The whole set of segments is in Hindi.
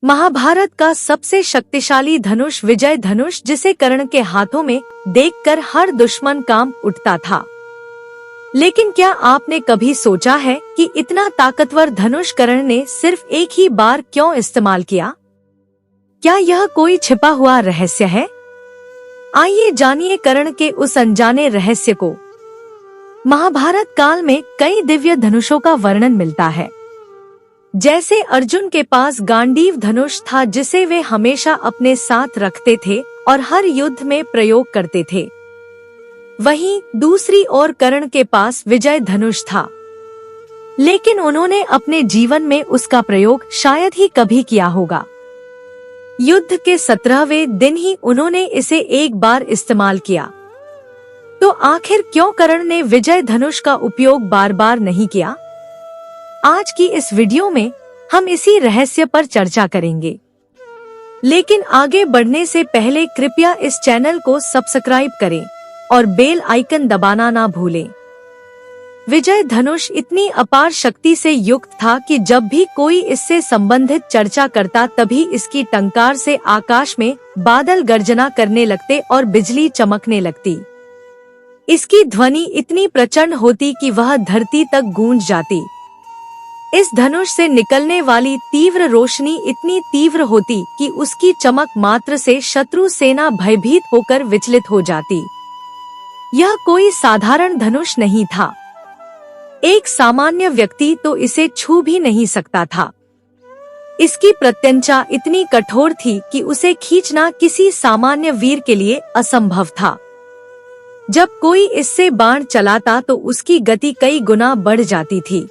महाभारत का सबसे शक्तिशाली धनुष विजय धनुष, जिसे कर्ण के हाथों में देखकर हर दुश्मन कांप उठता था। लेकिन क्या आपने कभी सोचा है कि इतना ताकतवर धनुष कर्ण ने सिर्फ एक ही बार क्यों इस्तेमाल किया? क्या यह कोई छिपा हुआ रहस्य है? आइए जानिए कर्ण के उस अनजाने रहस्य को। महाभारत काल में कई दिव्य धनुषों का वर्णन मिलता है। जैसे अर्जुन के पास गांडीव धनुष था, जिसे वे हमेशा अपने साथ रखते थे और हर युद्ध में प्रयोग करते थे। वहीं दूसरी ओर कर्ण के पास विजय धनुष था, लेकिन उन्होंने अपने जीवन में उसका प्रयोग शायद ही कभी किया होगा। युद्ध के 17वें दिन ही उन्होंने इसे एक बार इस्तेमाल किया। तो आखिर क्यों कर्ण ने विजय धनुष का उपयोग बार बार नहीं किया? आज की इस वीडियो में हम इसी रहस्य पर चर्चा करेंगे। लेकिन आगे बढ़ने से पहले कृपया इस चैनल को सब्सक्राइब करें और बेल आइकन दबाना ना भूलें। विजय धनुष इतनी अपार शक्ति से युक्त था कि जब भी कोई इससे संबंधित चर्चा करता, तभी इसकी टंकार से आकाश में बादल गर्जना करने लगते और बिजली चमकने लगती। इसकी ध्वनि इतनी प्रचंड होती कि वह धरती तक गूंज जाती। इस धनुष से निकलने वाली तीव्र रोशनी इतनी तीव्र होती कि उसकी चमक मात्र से शत्रु सेना भयभीत होकर विचलित हो जाती। यह कोई साधारण धनुष नहीं था। एक सामान्य व्यक्ति तो इसे छू भी नहीं सकता था। इसकी प्रत्यंचा इतनी कठोर थी कि उसे खींचना किसी सामान्य वीर के लिए असंभव था। जब कोई इससे बाण चलाता तो उसकी गति कई गुना बढ़ जाती थी,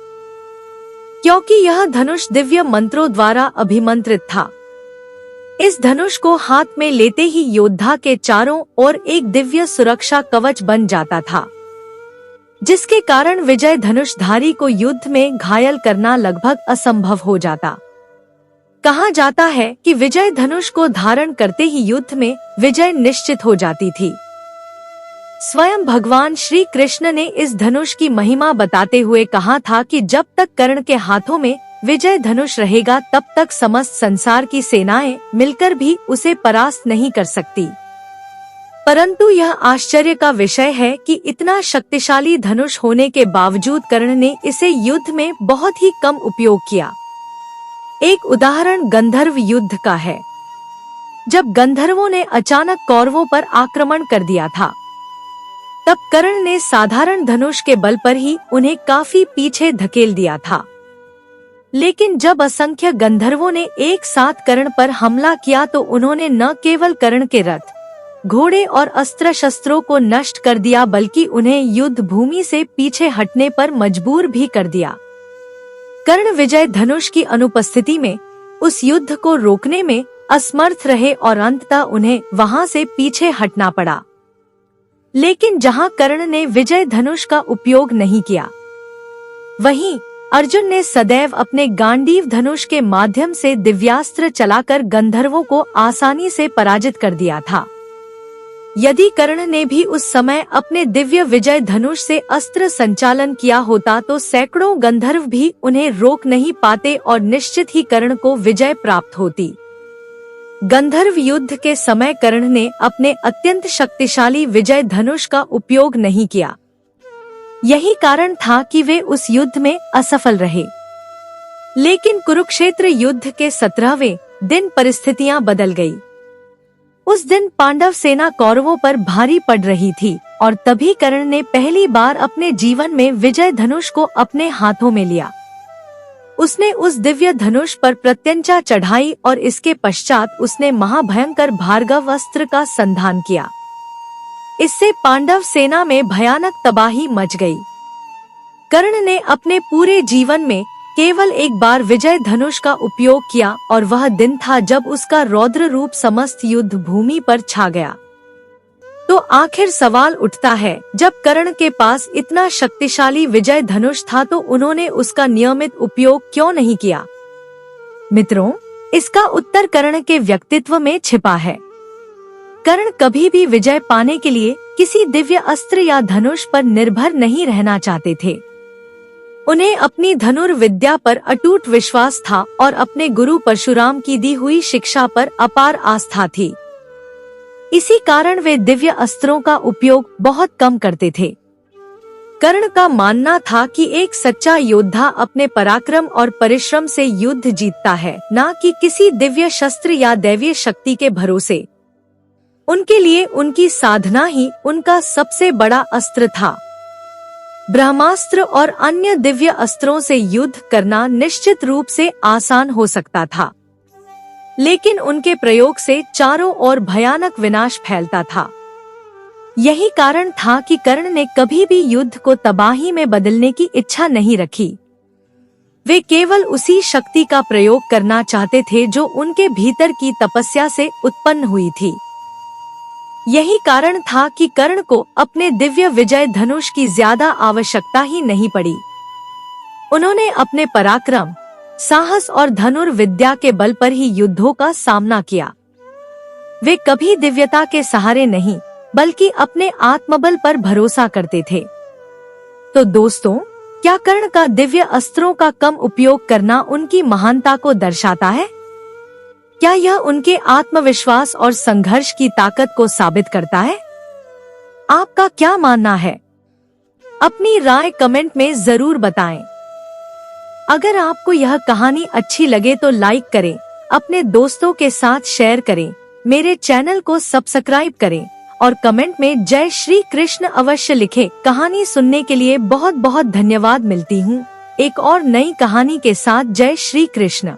क्योंकि यह धनुष दिव्य मंत्रों द्वारा अभिमंत्रित था। इस धनुष को हाथ में लेते ही योद्धा के चारों ओर एक दिव्य सुरक्षा कवच बन जाता था, जिसके कारण विजय धनुषधारी को युद्ध में घायल करना लगभग असंभव हो जाता। कहा जाता है कि विजय धनुष को धारण करते ही युद्ध में विजय निश्चित हो जाती थी। स्वयं भगवान श्री कृष्ण ने इस धनुष की महिमा बताते हुए कहा था कि जब तक कर्ण के हाथों में विजय धनुष रहेगा, तब तक समस्त संसार की सेनाएं मिलकर भी उसे परास्त नहीं कर सकती। परंतु यह आश्चर्य का विषय है कि इतना शक्तिशाली धनुष होने के बावजूद कर्ण ने इसे युद्ध में बहुत ही कम उपयोग किया। एक उदाहरण गंधर्व युद्ध का है। जब गंधर्वों ने अचानक कौरवों पर आक्रमण कर दिया था, तब कर्ण ने साधारण धनुष के बल पर ही उन्हें काफी पीछे धकेल दिया था। लेकिन जब असंख्य गंधर्वों ने एक साथ कर्ण पर हमला किया, तो उन्होंने न केवल कर्ण के रथ, घोड़े और अस्त्र शस्त्रों को नष्ट कर दिया, बल्कि उन्हें युद्ध भूमि से पीछे हटने पर मजबूर भी कर दिया। कर्ण विजय धनुष की अनुपस्थिति में उस युद्ध को रोकने में असमर्थ रहे और अंततः उन्हें वहां से पीछे हटना पड़ा। लेकिन जहां कर्ण ने विजय धनुष का उपयोग नहीं किया, वहीं अर्जुन ने सदैव अपने गांडीव धनुष के माध्यम से दिव्यास्त्र चलाकर गंधर्वों को आसानी से पराजित कर दिया था। यदि कर्ण ने भी उस समय अपने दिव्य विजय धनुष से अस्त्र संचालन किया होता, तो सैकड़ों गंधर्व भी उन्हें रोक नहीं पाते और निश्चित ही कर्ण को विजय प्राप्त होती। गंधर्व युद्ध के समय कर्ण ने अपने अत्यंत शक्तिशाली विजय धनुष का उपयोग नहीं किया। यही कारण था कि वे उस युद्ध में असफल रहे। लेकिन कुरुक्षेत्र युद्ध के 17वें दिन परिस्थितियां बदल गई। उस दिन पांडव सेना कौरवों पर भारी पड़ रही थी और तभी कर्ण ने पहली बार अपने जीवन में विजय धनुष को अपने हाथों में लिया। उसने उस दिव्य धनुष पर प्रत्यंचा चढ़ाई और इसके पश्चात उसने महाभयंकर भार्गव अस्त्र का संधान किया। इससे पांडव सेना में भयानक तबाही मच गई। कर्ण ने अपने पूरे जीवन में केवल एक बार विजय धनुष का उपयोग किया, और वह दिन था जब उसका रौद्र रूप समस्त युद्ध भूमि पर छा गया। तो आखिर सवाल उठता है, जब कर्ण के पास इतना शक्तिशाली विजय धनुष था, तो उन्होंने उसका नियमित उपयोग क्यों नहीं किया? मित्रों, इसका उत्तर कर्ण के व्यक्तित्व में छिपा है। कर्ण कभी भी विजय पाने के लिए किसी दिव्य अस्त्र या धनुष पर निर्भर नहीं रहना चाहते थे। उन्हें अपनी धनुर्विद्या पर अटूट विश्वास था और अपने गुरु परशुराम की दी हुई शिक्षा पर अपार आस्था थी। इसी कारण वे दिव्य अस्त्रों का उपयोग बहुत कम करते थे। कर्ण का मानना था कि एक सच्चा योद्धा अपने पराक्रम और परिश्रम से युद्ध जीतता है, न कि किसी दिव्य शस्त्र या दैवीय शक्ति के भरोसे। उनके लिए उनकी साधना ही उनका सबसे बड़ा अस्त्र था। ब्रह्मास्त्र और अन्य दिव्य अस्त्रों से युद्ध करना निश्चित रूप से आसान हो सकता था, लेकिन उनके प्रयोग से चारों ओर भयानक विनाश फैलता था। यही कारण था कि कर्ण ने कभी भी युद्ध को तबाही में बदलने की इच्छा नहीं रखी। वे केवल उसी शक्ति का प्रयोग करना चाहते थे जो उनके भीतर की तपस्या से उत्पन्न हुई थी। यही कारण था कि कर्ण को अपने दिव्य विजय धनुष की ज्यादा आवश्यकता ही नहीं पड़ी। उन्होंने अपने पराक्रम, साहस और धनुर्विद्या के बल पर ही युद्धों का सामना किया। वे कभी दिव्यता के सहारे नहीं, बल्कि अपने आत्मबल पर भरोसा करते थे। तो दोस्तों, क्या कर्ण का दिव्य अस्त्रों का कम उपयोग करना उनकी महानता को दर्शाता है? क्या यह उनके आत्मविश्वास और संघर्ष की ताकत को साबित करता है? आपका क्या मानना है? अपनी राय कमेंट में जरूर बताएं। अगर आपको यह कहानी अच्छी लगे तो लाइक करें, अपने दोस्तों के साथ शेयर करें, मेरे चैनल को सब्सक्राइब करें और कमेंट में जय श्री कृष्ण अवश्य लिखें। कहानी सुनने के लिए बहुत बहुत धन्यवाद। मिलती हूँ एक और नई कहानी के साथ। जय श्री कृष्ण।